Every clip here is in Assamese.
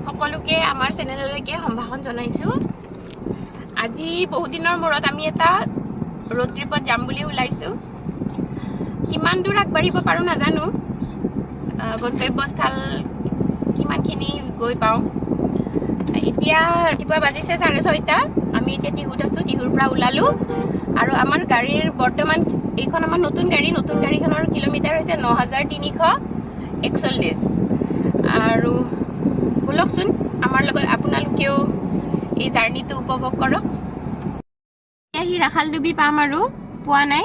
সকলোকে আমাৰ চেনেললৈকে সম্ভাষণ জনাইছোঁ। আজি বহুত দিনৰ মূৰত আমি এটা ৰোড ট্ৰিপত যাম বুলি ওলাইছোঁ। কিমান দূৰ আগবাঢ়িব পাৰোঁ নাজানো, গন্তব্যস্থল কিমানখিনি গৈ পাওঁ। এতিয়া ৰাতিপুৱা বাজিছে 6:30। আমি এতিয়া টিহুত আছোঁ, টিহুৰ পৰা ওলালোঁ আৰু আমাৰ গাড়ীৰ বৰ্তমান এইখন আমাৰ নতুন গাড়ীখনৰ কিলোমিটাৰ হৈছে 9341। আৰু বলকচোন আমাৰ লগত আপোনালোকেও এই জাৰ্ণিটো উপভোগ কৰক। আহি ৰাখালডুবি পাম আৰু পোৱা নাই।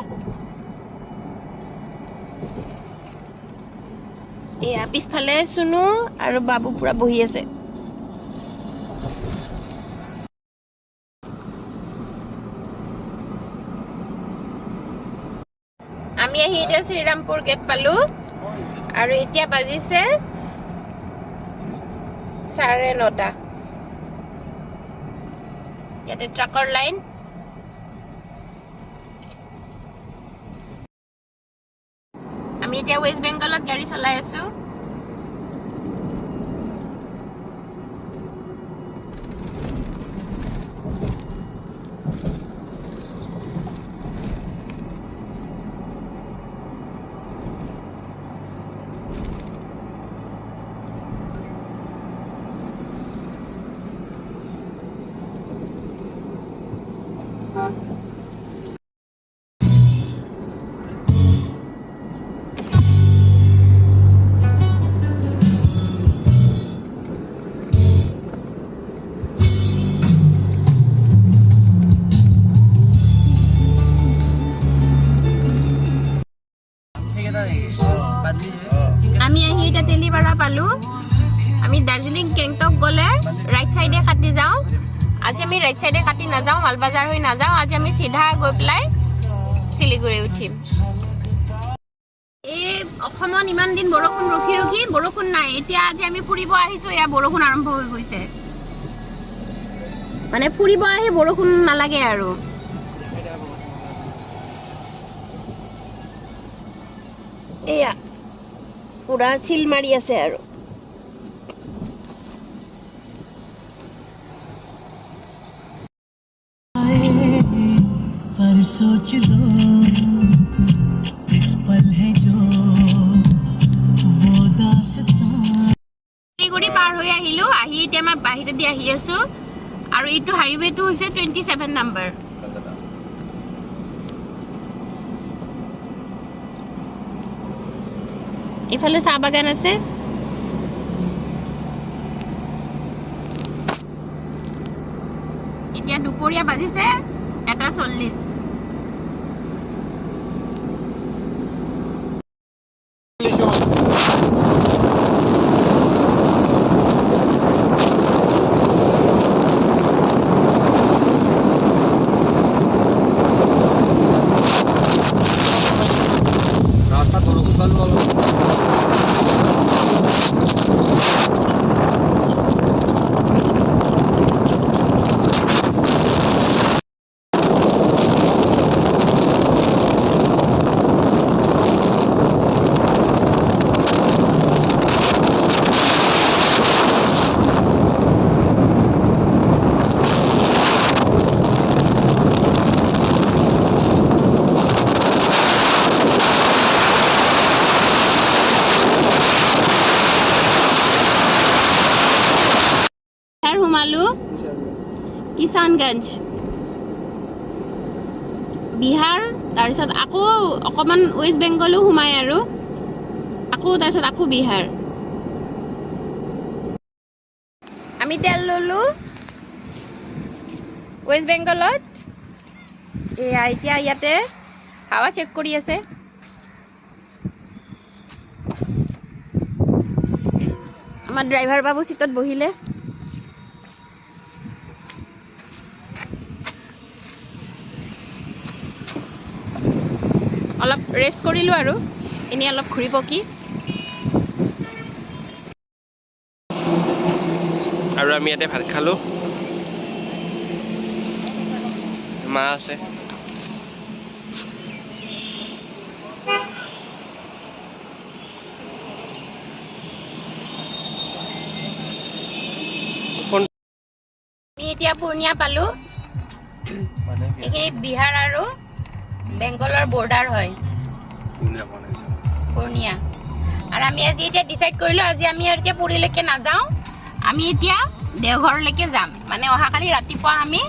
এয়া পিছফালে চুনু আৰু বাবু পুৰা বহি আছে। আমি আহি এতিয়া শ্ৰীৰামপুৰ গেট পালো আৰু এতিয়া বাজিছে 9:30। ইয়াতে ট্ৰাকৰ লাইন। আমি এতিয়া ৱেষ্ট বেংগলত গাড়ী চলাই আছো। আমি আহি এতিয়া তেলিপাৰা পালো। আমি দাৰ্জিলিং গেংটক গ'লে ৰাইট চাইডে কাটি যাওঁ। আজি আমি ৰাইট চাইডে কাটি নাযাওঁ, মালবাজাৰ হৈ নাযাওঁ। আজি আমি চিধা গৈ পেলাই শিলিগুৰি উঠিম। এই অসমত ইমান দিন বৰষুণ ৰখি ৰখি বৰষুণ নাই। এতিয়া আজি আমি ফুৰিব আহিছো, এয়া বৰষুণ আৰম্ভ হৈ গৈছে। মানে ফুৰিব আহি বৰষুণ নালাগে আৰু। এয়া পুৰা চিল মাৰি আছে আৰু। सोच लो इस पल है जो वो दास्तां। শিলিগুৰি পাৰ হৈ আহিলো। আহি এতিয়া মই বাহিৰেদি আহি আছো আৰু এইটো হাইৱেটো হৈছে 27 নম্বৰ। ইফালে চাহ বাগান আছে। এতিয়া দুপৰীয়া বাজিছে 1:40। সোমালো কিষানগঞ্জ, বিহাৰ। তাৰপিছত আকৌ অকমান ৱেষ্ট বেংগলো সোমাই আৰু আকৌ তাৰপিছত আকৌ বিহাৰ। আমি তেল ললো ৱেষ্ট বেংগলত। এয়া এতিয়া ইয়াতে হাৱা চেক কৰি আছে। আমাৰ ড্ৰাইভাৰ বাবু চিটত বহিলে। অলপ ৰেষ্ট কৰিলোঁ আৰু এনেই অলপ ঘূৰি পকি। আৰু আমি ইয়াতে ভাত খালোঁ। মা আছে। এতিয়া পূৰ্ণিয়া পালো এইখিনি বিহাৰ আৰু বেংগলৰ বৰ্ডাৰ হয় পূৰ্ণিয়া আৰু আমি আজি এতিয়া ডিসাইড কৰিলো আজি আমি আৰু এতিয়া পুৰীলৈকে নাযাওঁ আমি এতিয়া দেওঘৰলৈকে যাম মানে অহাকালি ৰাতিপুৱা আমি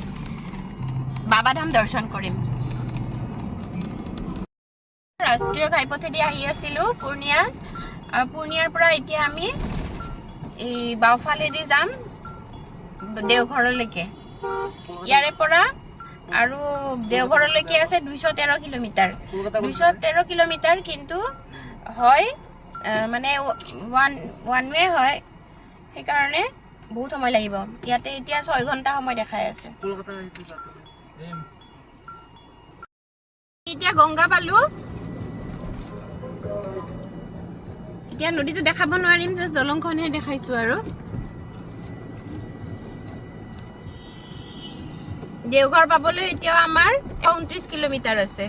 বাবাধাম দৰ্শন কৰিম ৰাষ্ট্ৰীয় ঘাইপথেদি আহি আছিলো পূৰ্ণিয়া আৰু পূৰ্ণিয়াৰ পৰা এতিয়া আমি এই বাওফালেদি যাম দেওঘৰলৈকে ইয়াৰে পৰা আৰু দেওঘৰলৈকে আছে 213 কিলোমিটাৰ 213 কিলোমিটাৰ কিন্তু হয় মানে ওৱান ৱে হয় সেইকাৰণে বহুত সময় লাগিব ইয়াতে এতিয়া 6 ঘণ্টা সময় দেখাই আছে এতিয়া গংগা পালো এতিয়া নদীটো দেখাব নোৱাৰিম জাস্ট দলংখনহে দেখাইছো আৰু দেওঘৰ পাবলৈ এতিয়া আমাৰ 29 কিলোমিটাৰ আছে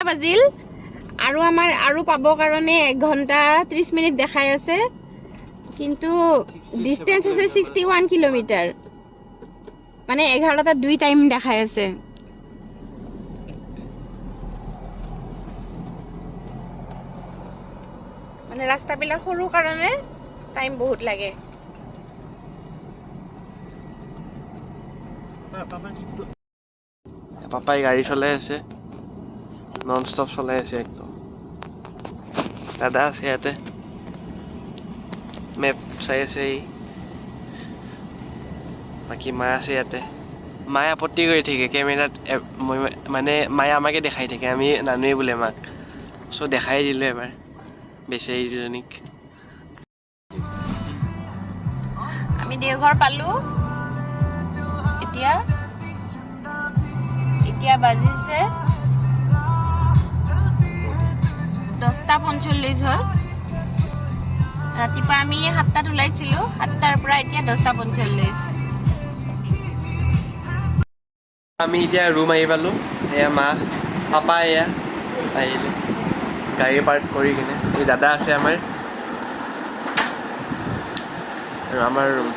বাজিল আৰু আমাৰ আৰু পাব কাৰণে 1 ঘণ্টা 30 মিনিট দেখাই আছে কিন্তু ডিসটেন্স আছে 61 কিলোমিটাৰ মানে 11টা 2 টাইম দেখাই আছে মানে ৰাস্তাবিলাক সৰু কাৰণে টাইম বহুত লাগে পাপাই গাড়ী চলাই আছে নন ষ্টপ চলাই আছে একদম দাদা আছে ইয়াতে মেপ চাই আছে বাকী মা আছে ইয়াতে মায়ে আপত্তি কৰি থাকে কেমেৰাত মানে মায়ে আমাকে দেখাই থাকে আমি নানোৱে বোলে মাক চ' দেখাই দিলো এবাৰ বেচেৰি দুজনীক আমি দেওঘৰ পালো এতিয়া বাজিছে 10:45 হ'ল ৰাতিপুৱা আমি 7টাত ওলাইছিলো 7টাৰ পৰা এতিয়া 10:45 আমি এতিয়া ৰুম আহি পালো এয়া মা পাপা এয়া আহিলে গাড়ী পাৰ্ক কৰি কিনে এই দাদা আছে আমাৰ আৰু আমাৰ ৰুম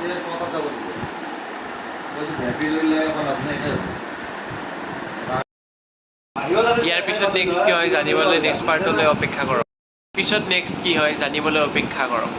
ইয়াৰ পিছত নেক্সট কি হয় জানিবলৈ নেক্সট পাৰ্টলৈ অপেক্ষা কৰক পিছত নেক্সট কি হয় জানিবলৈ অপেক্ষা কৰক